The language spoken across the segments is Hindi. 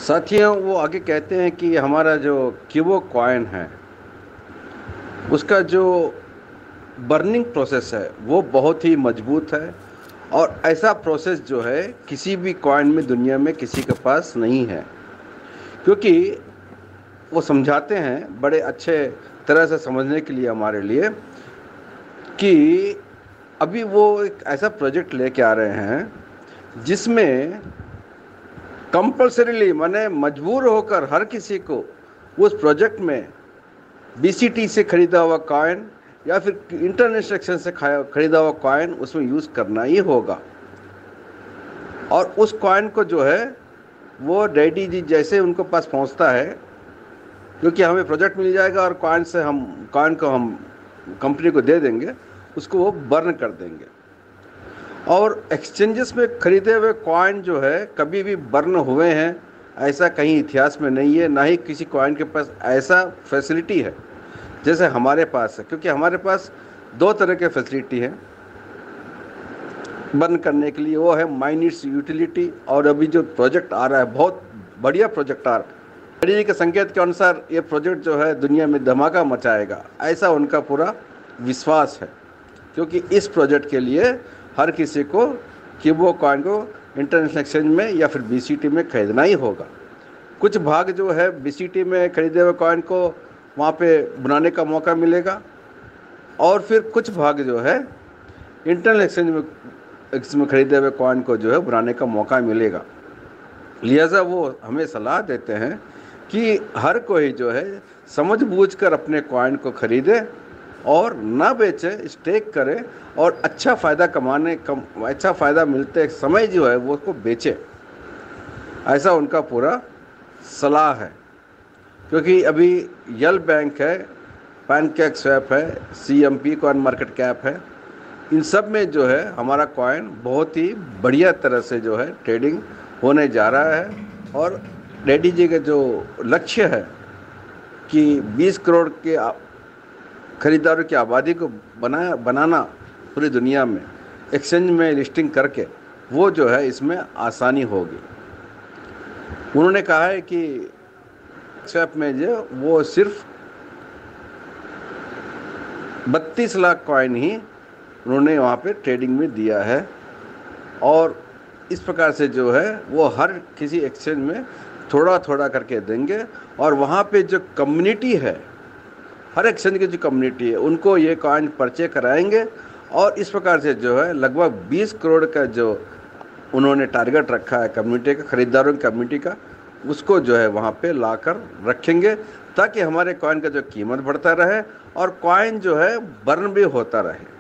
साथियों, वो आगे कहते हैं कि हमारा जो क्यूबो कॉइन है उसका जो बर्निंग प्रोसेस है वो बहुत ही मजबूत है। और ऐसा प्रोसेस जो है किसी भी कॉइन में दुनिया में किसी के पास नहीं है, क्योंकि वो समझाते हैं बड़े अच्छे तरह से समझने के लिए हमारे लिए कि अभी वो एक ऐसा प्रोजेक्ट लेके आ रहे हैं जिसमें कंपल्सरीली माने मजबूर होकर हर किसी को उस प्रोजेक्ट में बीसीटी से खरीदा हुआ कॉइन या फिर इंटरनेशनल एक्सचेंज से खरीदा हुआ कॉइन उसमें यूज़ करना ही होगा। और उस कॉइन को जो है वो डैडी जी जैसे उनको पास पहुंचता है, क्योंकि हमें प्रोजेक्ट मिल जाएगा और कॉइन को हम कंपनी को दे देंगे, उसको वो बर्न कर देंगे। और एक्सचेंजेस में खरीदे हुए कॉइन जो है कभी भी बर्न हुए हैं ऐसा कहीं इतिहास में नहीं है, ना ही किसी कॉइन के पास ऐसा फैसिलिटी है जैसे हमारे पास है। क्योंकि हमारे पास दो तरह के फैसिलिटी हैं बर्न करने के लिए, वो है माइनिट्स यूटिलिटी, और अभी जो प्रोजेक्ट आ रहा है बहुत बढ़िया प्रोजेक्ट आ रहा है। जी के संकेत के अनुसार ये प्रोजेक्ट जो है दुनिया में धमाका मचाएगा, ऐसा उनका पूरा विश्वास है। क्योंकि इस प्रोजेक्ट के लिए हर किसी को क्यूबो कॉइन को इंटरनेशनल एक्सचेंज में या फिर बीसीटी में खरीदना ही होगा। कुछ भाग जो है बीसीटी में खरीदे हुए कॉइन को वहाँ पे बनाने का मौका मिलेगा, और फिर कुछ भाग जो है इंटरनेशनल एक्सचेंज में खरीदे हुए कॉइन को जो है बनाने का मौका मिलेगा। लिहाजा वो हमें सलाह देते हैं कि हर कोई जो है समझबूझकर अपने कॉइन को खरीदे और ना बेचे, स्टेक करे, और अच्छा फ़ायदा मिलते समय जो है वो उसको बेचे, ऐसा उनका पूरा सलाह है। क्योंकि अभी यल बैंक है, पैनकेक स्वैप है, सीएमपी कॉइन मार्केट कैप है, इन सब में जो है हमारा कॉइन बहुत ही बढ़िया तरह से जो है ट्रेडिंग होने जा रहा है। और डैडी जी का जो लक्ष्य है कि 20 करोड़ के खरीदारों की आबादी को बनाना पूरी दुनिया में एक्सचेंज में लिस्टिंग करके, वो जो है इसमें आसानी होगी। उन्होंने कहा है कि स्वैप में जो वो सिर्फ 32 लाख कॉइन ही उन्होंने वहाँ पे ट्रेडिंग में दिया है, और इस प्रकार से जो है वो हर किसी एक्सचेंज में थोड़ा थोड़ा करके देंगे। और वहाँ पे जो कम्युनिटी है, हर एक्सचेंज की जो कम्युनिटी है, उनको ये कॉइन परचेज कराएंगे, और इस प्रकार से जो है लगभग 20 करोड़ का जो उन्होंने टारगेट रखा है कम्युनिटी का, खरीदारों की कम्युनिटी का, उसको जो है वहाँ पे लाकर रखेंगे, ताकि हमारे कॉइन का जो कीमत बढ़ता रहे और कॉइन जो है बर्न भी होता रहे।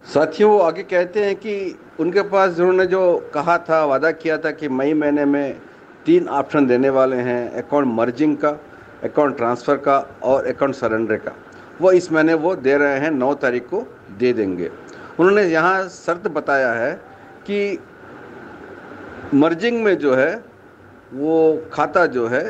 साथियों, वो आगे कहते हैं कि उनके पास उन्होंने जो कहा था, वादा किया था कि मई महीने में 3 ऑप्शन देने वाले हैं, अकाउंट मर्जिंग का, अकाउंट ट्रांसफ़र का और अकाउंट सरेंडर का। वो इस महीने वो दे रहे हैं, 9 तारीख को दे देंगे। उन्होंने यहाँ शर्त बताया है कि मर्जिंग में जो है वो खाता जो है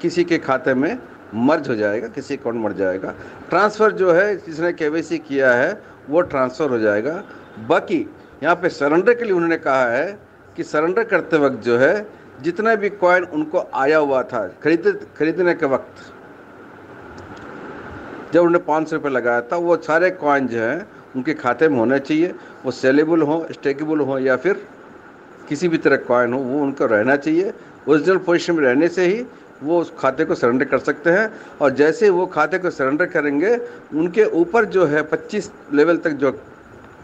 किसी के खाते में मर्ज हो जाएगा, किसी अकाउंट मर जाएगा। ट्रांसफ़र जो है जिसने केवाईसी किया है वो ट्रांसफ़र हो जाएगा। बाकी यहाँ पे सरेंडर के लिए उन्होंने कहा है कि सरेंडर करते वक्त जो है जितना भी कॉइन उनको आया हुआ था खरीदने के वक्त, जब उन्होंने 500 रुपये लगाया था, वो सारे कॉइन जो हैं उनके खाते में होने चाहिए। वो सेलेबल हो, स्टेकेबल हो, या फिर किसी भी तरह कॉइन हो, वो उनको रहना चाहिए। ओरिजिनल पोजीशन में रहने से ही वो उस खाते को सरेंडर कर सकते हैं। और जैसे वो खाते को सरेंडर करेंगे, उनके ऊपर जो है 25 लेवल तक जो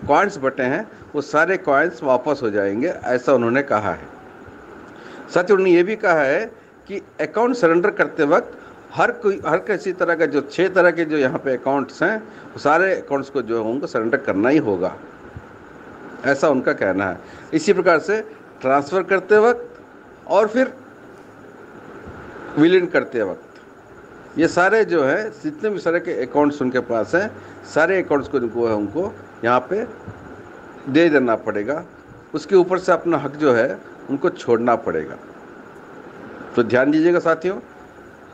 कॉइन्स बटे हैं वो सारे कॉइन्स वापस हो जाएंगे, ऐसा उन्होंने कहा है। साथ ही उन्होंने ये भी कहा है कि अकाउंट सरेंडर करते वक्त हर किसी तरह का जो 6 तरह के जो यहाँ पे अकाउंट्स हैं, वो सारे अकाउंट्स को जो है उनको सरेंडर करना ही होगा, ऐसा उनका कहना है। इसी प्रकार से ट्रांसफ़र करते वक्त और फिर विलीन करते वक्त, ये सारे जो है जितने भी सारे के अकाउंट्स उनके पास हैं, सारे अकाउंट्स को जो है उनको यहाँ पे दे देना पड़ेगा। उसके ऊपर से अपना हक जो है उनको छोड़ना पड़ेगा। तो ध्यान दीजिएगा साथियों,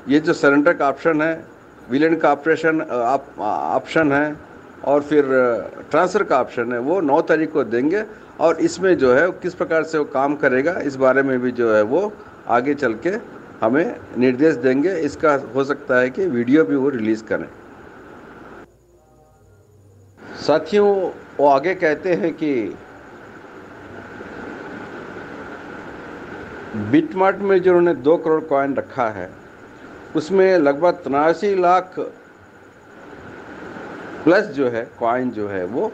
ये जो सरेंडर का ऑप्शन है, विलीन का ऑप्शन है, और फिर ट्रांसफ़र का ऑप्शन है, वो 9 तारीख को देंगे। और इसमें जो है किस प्रकार से वो काम करेगा इस बारे में भी जो है वो आगे चल के हमें निर्देश देंगे। इसका हो सकता है कि वीडियो भी वो रिलीज़ करें। साथियों, वो आगे कहते हैं कि बिटमार्ट में जो उन्होंने 2 करोड़ कॉइन रखा है उसमें लगभग 83 लाख प्लस जो है कॉइन जो है वो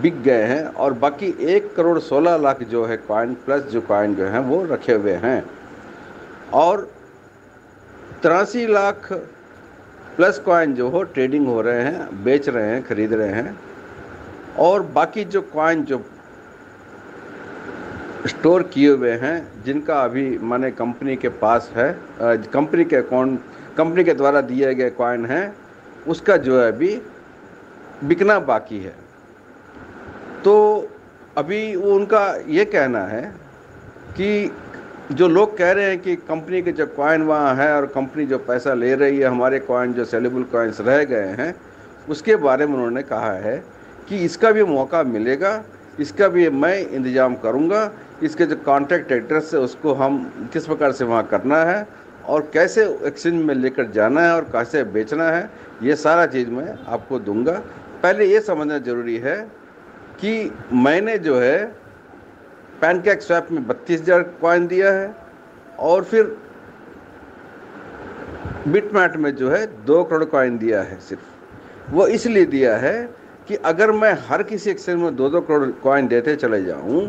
बिक गए हैं और बाकी 1 करोड़ 16 लाख जो है कॉइन प्लस जो कॉइन जो हैं वो रखे हुए हैं और 83 लाख प्लस कॉइन जो हो ट्रेडिंग हो रहे हैं, बेच रहे हैं, खरीद रहे हैं और बाकी जो कॉइन जो स्टोर किए हुए हैं जिनका अभी माने कंपनी के पास है, कंपनी के अकाउंट, कंपनी के द्वारा दिए गए कॉइन हैं, उसका जो है अभी बिकना बाकी है। तो अभी वो उनका ये कहना है कि जो लोग कह रहे हैं कि कंपनी के जो कॉइन वहाँ है और कंपनी जो पैसा ले रही है, हमारे कॉइन जो सेलेबल कॉइन्स रह गए हैं, उसके बारे में उन्होंने कहा है कि इसका भी मौका मिलेगा, इसका भी मैं इंतज़ाम करूँगा। इसके जो कॉन्टैक्ट एड्रेस है उसको हम किस प्रकार से वहाँ करना है और कैसे एक्सचेंज में लेकर जाना है और कैसे बेचना है, ये सारा चीज़ मैं आपको दूंगा। पहले ये समझना ज़रूरी है कि मैंने जो है पैनकेक स्वैप में 32,000 कॉइन दिया है और फिर बिटमैट में जो है 2 करोड़ कॉइन दिया है। सिर्फ वो इसलिए दिया है कि अगर मैं हर किसी एक्सचेंज में 2-2 करोड़ कॉइन देते चले जाऊं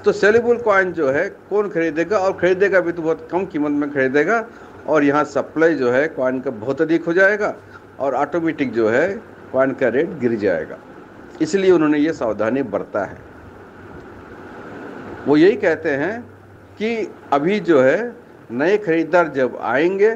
तो सेलेबल कॉइन जो है कौन खरीदेगा, और खरीदेगा भी तो बहुत कम कीमत में खरीदेगा और यहाँ सप्लाई जो है कॉइन का बहुत अधिक हो जाएगा और ऑटोमेटिक जो है कॉइन का रेट गिर जाएगा। इसलिए उन्होंने ये सावधानी बरता है। वो यही कहते हैं कि अभी जो है नए खरीदार जब आएंगे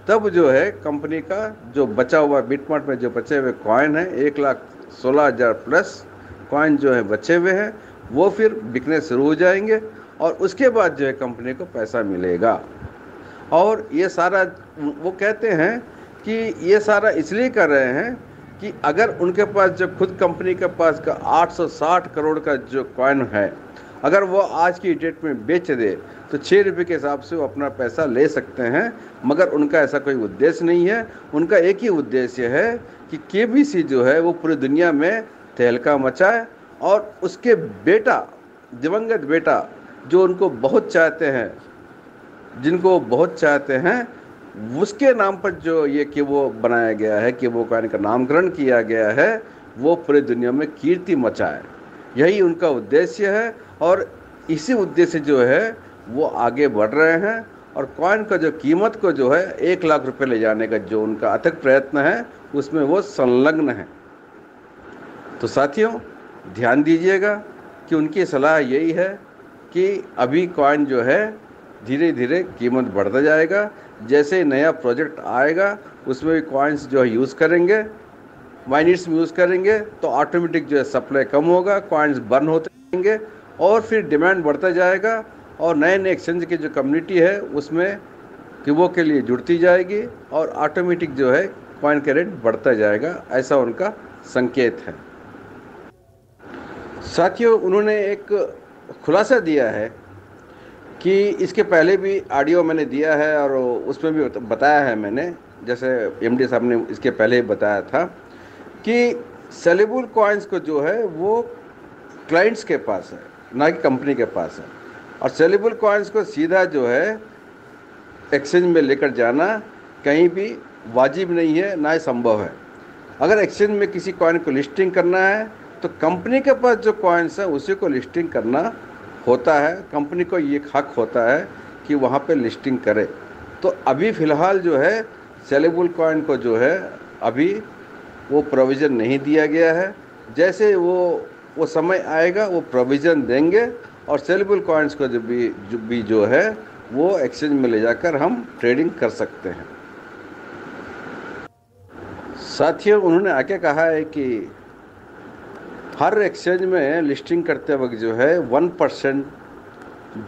तब जो है कंपनी का जो बचा हुआ बिटमार्ट में जो बचे हुए कॉइन है 1,16,000 प्लस कॉइन जो है बचे हुए हैं वो फिर बिकने शुरू हो जाएंगे और उसके बाद जो है कंपनी को पैसा मिलेगा। और ये सारा वो कहते हैं कि ये सारा इसलिए कर रहे हैं कि अगर उनके पास जो खुद कंपनी के पास का 860 करोड़ का जो कॉइन है, अगर वो आज की डेट में बेच दे तो 6 रुपये के हिसाब से वो अपना पैसा ले सकते हैं। मगर उनका ऐसा कोई उद्देश्य नहीं है। उनका एक ही उद्देश्य है कि केबीसी जो है वो पूरी दुनिया में तहलका मचाए और उसके बेटा, दिवंगत बेटा जो उनको बहुत चाहते हैं, जिनको बहुत चाहते हैं, उसके नाम पर जो ये कि वो बनाया गया है, कि वो कॉइन का नामकरण किया गया है, वो पूरी दुनिया में कीर्ति मचाए। यही उनका उद्देश्य है और इसी उद्देश्य जो है वो आगे बढ़ रहे हैं और कॉइन का जो कीमत को जो है 1 लाख रुपए ले जाने का जो उनका अथक प्रयत्न है उसमें वो संलग्न है। तो साथियों, ध्यान दीजिएगा कि उनकी सलाह यही है कि अभी कॉइन जो है धीरे धीरे कीमत बढ़ता जाएगा। जैसे नया प्रोजेक्ट आएगा उसमें भी कॉइन्स जो है यूज़ करेंगे, माइनर्स में यूज़ करेंगे तो ऑटोमेटिक जो है सप्लाई कम होगा, कॉइन्स बर्न होते रहेंगे और फिर डिमांड बढ़ता जाएगा और नए नए एक्सचेंज की जो कम्युनिटी है उसमें क्यूबो के लिए जुड़ती जाएगी और ऑटोमेटिक जो है कॉइन का रेट बढ़ता जाएगा। ऐसा उनका संकेत है। साथियों, उन्होंने एक खुलासा दिया है कि इसके पहले भी ऑडियो मैंने दिया है और उसमें भी बताया है मैंने, जैसे एमडी साहब ने इसके पहले ही बताया था कि सेलेबल कॉइन्स को जो है वो क्लाइंट्स के पास है, ना कि कंपनी के पास है। और सेलेबल कॉइन्स को सीधा जो है एक्सचेंज में लेकर जाना कहीं भी वाजिब नहीं है, ना ही संभव है। अगर एक्सचेंज में किसी कॉइन को लिस्टिंग करना है तो कंपनी के पास जो कॉइन्स है उसी को लिस्टिंग करना होता है। कंपनी को ये हक होता है कि वहाँ पे लिस्टिंग करे। तो अभी फ़िलहाल जो है सेलेबल कॉइन को जो है अभी वो प्रोविज़न नहीं दिया गया है। जैसे वो समय आएगा वो प्रोविज़न देंगे और सेलेबल कॉइन्स को जो है वो एक्सचेंज में ले जाकर हम ट्रेडिंग कर सकते हैं। साथियों, उन्होंने आगे कहा है कि हर एक्सचेंज में लिस्टिंग करते वक्त जो है 1%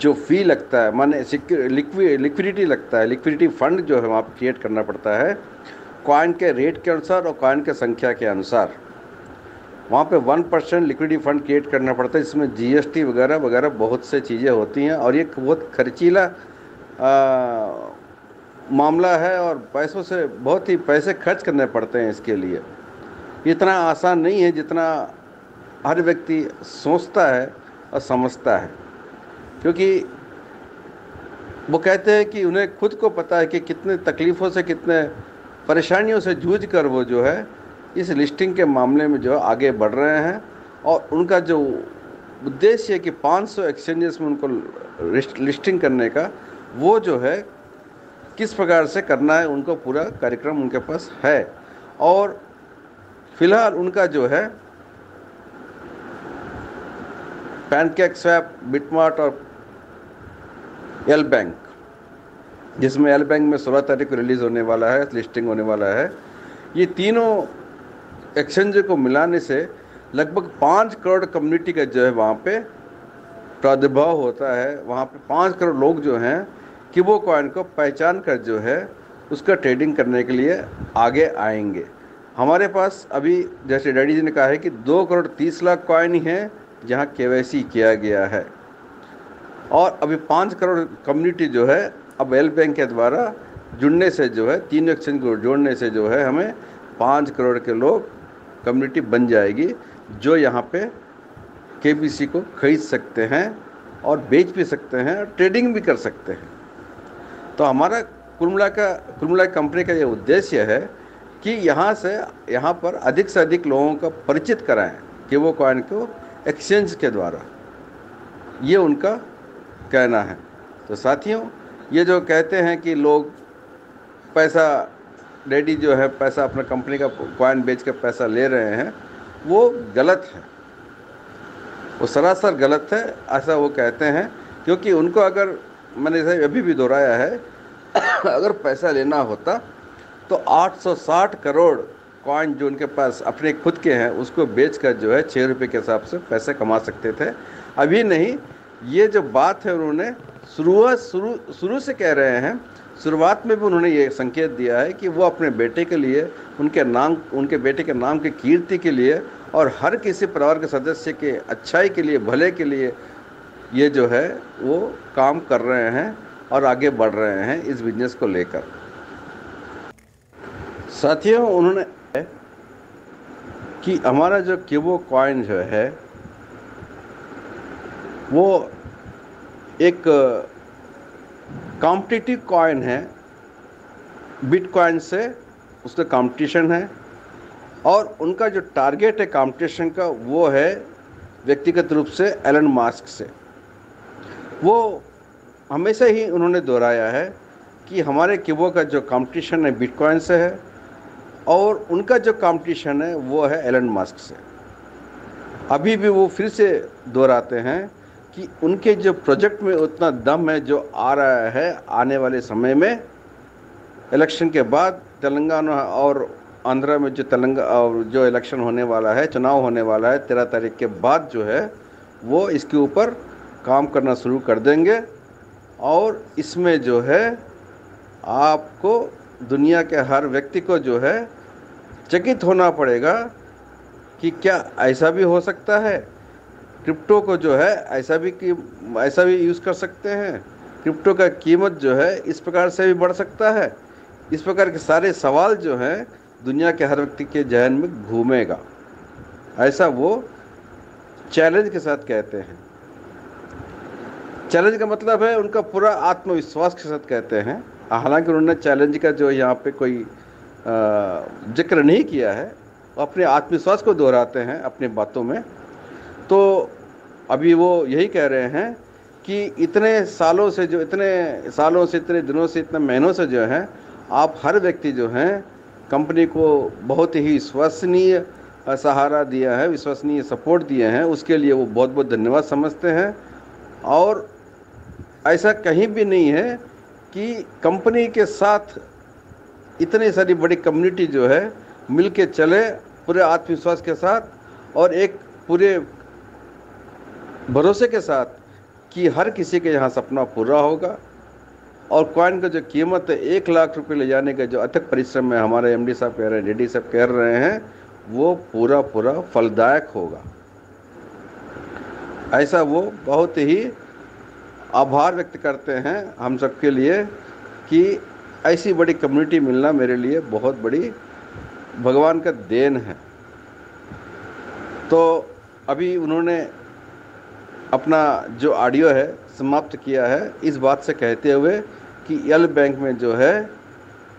जो फ़ी लगता है, माने लिक्विडिटी लगता है, लिक्विडिटी फ़ंड जो है वहाँ पर क्रिएट करना पड़ता है कॉइन के रेट के अनुसार और कॉइन के संख्या के अनुसार। वहाँ पे 1% लिक्विडिटी फंड क्रिएट करना पड़ता है, जिसमें जीएसटी वगैरह वगैरह बहुत से चीज़ें होती हैं, और ये बहुत खर्चीला मामला है, और पैसों से बहुत ही पैसे खर्च करने पड़ते हैं इसके लिए। इतना आसान नहीं है जितना हर व्यक्ति सोचता है और समझता है, क्योंकि वो कहते हैं कि उन्हें खुद को पता है कि कितने तकलीफ़ों से, कितने परेशानियों से जूझ कर वो जो है इस लिस्टिंग के मामले में जो है आगे बढ़ रहे हैं, और उनका जो उद्देश्य है कि 500 एक्सचेंजेस में उनको लिस्टिंग करने का, वो जो है किस प्रकार से करना है, उनको पूरा कार्यक्रम उनके पास है। और फिलहाल उनका जो है पैनकेक स्वैप, बिटमार्ट और एल बैंक, जिसमें एल बैंक में 16 तारीख को रिलीज़ होने वाला है, लिस्टिंग होने वाला है, ये तीनों एक्सचेंज को मिलाने से लगभग 5 करोड़ कम्युनिटी का जो है वहाँ पे प्रादुर्भाव होता है। वहाँ पे 5 करोड़ लोग जो हैं कि वो कॉइन को पहचान कर जो है उसका ट्रेडिंग करने के लिए आगे आएंगे। हमारे पास अभी जैसे डैडी जी ने कहा है कि 2 करोड़ 30 लाख कॉइन ही हैं जहाँ केवाईसी किया गया है, और अभी 5 करोड़ कम्युनिटी जो है अब एल बैंक के द्वारा जुड़ने से जो है, 3 एक्सचेंज को जोड़ने से जो है हमें 5 करोड़ के लोग कम्युनिटी बन जाएगी, जो यहाँ पे केबीसी को खरीद सकते हैं और बेच भी सकते हैं और ट्रेडिंग भी कर सकते हैं। तो हमारा कुल कंपनी का ये उद्देश्य है कि यहाँ पर अधिक से अधिक लोगों का परिचित कराएं कि वो कॉइन को एक्सचेंज के द्वारा, ये उनका कहना है। तो साथियों, ये जो कहते हैं कि लोग पैसा, डैडी जो है पैसा अपना कंपनी का कॉइन बेच कर पैसा ले रहे हैं, वो गलत है, वो सरासर गलत है, ऐसा वो कहते हैं। क्योंकि उनको, अगर मैंने इसे अभी भी दोहराया है, अगर पैसा लेना होता तो 860 करोड़ कॉइन जो उनके पास अपने खुद के हैं उसको बेचकर जो है 6 रुपये के हिसाब से पैसे कमा सकते थे। अभी नहीं, ये जो बात है उन्होंने शुरू से कह रहे हैं। शुरुआत में भी उन्होंने ये संकेत दिया है कि वो अपने बेटे के लिए, उनके बेटे के नाम की कीर्ति के लिए और हर किसी परिवार के सदस्य के अच्छाई के लिए, भले के लिए ये जो है वो काम कर रहे हैं और आगे बढ़ रहे हैं इस बिजनेस को लेकर। साथियों, उन्होंने कि हमारा जो क्यूबो कॉइन जो है वो एक कॉम्पिटिटिव कॉइन है, बिटकॉइन से उसका कंपटीशन है, और उनका जो टारगेट है कंपटीशन का वो है व्यक्तिगत रूप से एलन मस्क से। वो हमेशा ही उन्होंने दोहराया है कि हमारे क्यूबो का जो कंपटीशन है बिटकॉइन से है, और उनका जो कंपटीशन है वो है एलन मस्क से। अभी भी वो फिर से दोहराते हैं कि उनके जो प्रोजेक्ट में उतना दम है जो आ रहा है आने वाले समय में, इलेक्शन के बाद तेलंगाना और आंध्रा में जो इलेक्शन होने वाला है, चुनाव होने वाला है 13 तारीख के बाद, जो है वो इसके ऊपर काम करना शुरू कर देंगे। और इसमें जो है आपको, दुनिया के हर व्यक्ति को जो है चकित होना पड़ेगा कि क्या ऐसा भी हो सकता है। क्रिप्टो को जो है ऐसा भी यूज़ कर सकते हैं, क्रिप्टो का कीमत जो है इस प्रकार से भी बढ़ सकता है। इस प्रकार के सारे सवाल जो हैं दुनिया के हर व्यक्ति के जहन में घूमेगा, ऐसा वो चैलेंज के साथ कहते हैं। चैलेंज का मतलब है उनका पूरा आत्मविश्वास के साथ कहते हैं। हालांकि उन्होंने चैलेंज का जो यहाँ पे कोई जिक्र नहीं किया है, वो अपने आत्मविश्वास को दोहराते हैं अपनी बातों में। तो अभी वो यही कह रहे हैं कि इतने दिनों से, इतने महीनों से जो है आप हर व्यक्ति जो हैं कंपनी को बहुत ही विश्वसनीय सहारा दिया है, विश्वसनीय सपोर्ट दिए हैं, उसके लिए वो बहुत बहुत धन्यवाद समझते हैं। और ऐसा कहीं भी नहीं है कि कंपनी के साथ इतनी सारी बड़ी कम्युनिटी जो है मिल के चले पूरे आत्मविश्वास के साथ और एक पूरे भरोसे के साथ कि हर किसी के यहाँ सपना पूरा होगा। और कॉइन का जो कीमत है 1 लाख रुपए ले जाने का जो अथक परिश्रम है, हमारे एमडी साहब कह रहे हैं, डीडी साहब कह रहे हैं, वो पूरा पूरा फलदायक होगा। ऐसा वो बहुत ही आभार व्यक्त करते हैं हम सबके लिए कि ऐसी बड़ी कम्युनिटी मिलना मेरे लिए बहुत बड़ी भगवान का देन है। तो अभी उन्होंने अपना जो ऑडियो है समाप्त किया है इस बात से कहते हुए कि यल बैंक में जो है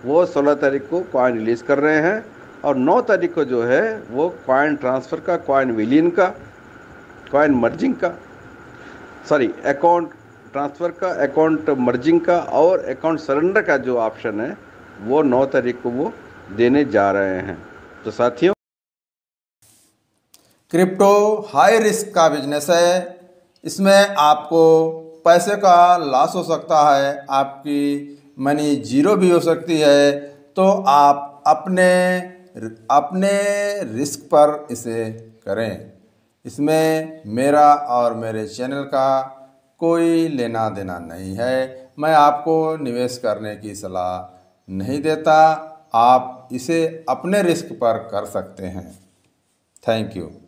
वो 16 तारीख को कॉइन रिलीज़ कर रहे हैं और 9 तारीख को जो है वो कॉइन ट्रांसफ़र का, कॉइन विलीन का, कॉइन मर्जिंग का, सॉरी अकाउंट ट्रांसफ़र का, अकाउंट मर्जिंग का और अकाउंट सरेंडर का जो ऑप्शन है वो 9 तारीख को वो देने जा रहे हैं। तो साथियों, क्रिप्टो हाई रिस्क का बिजनेस है। इसमें आपको पैसे का लॉस हो सकता है, आपकी मनी जीरो भी हो सकती है। तो आप अपने रिस्क पर इसे करें। इसमें मेरा और मेरे चैनल का कोई लेना देना नहीं है। मैं आपको निवेश करने की सलाह नहीं देता। आप इसे अपने रिस्क पर कर सकते हैं। Thank you.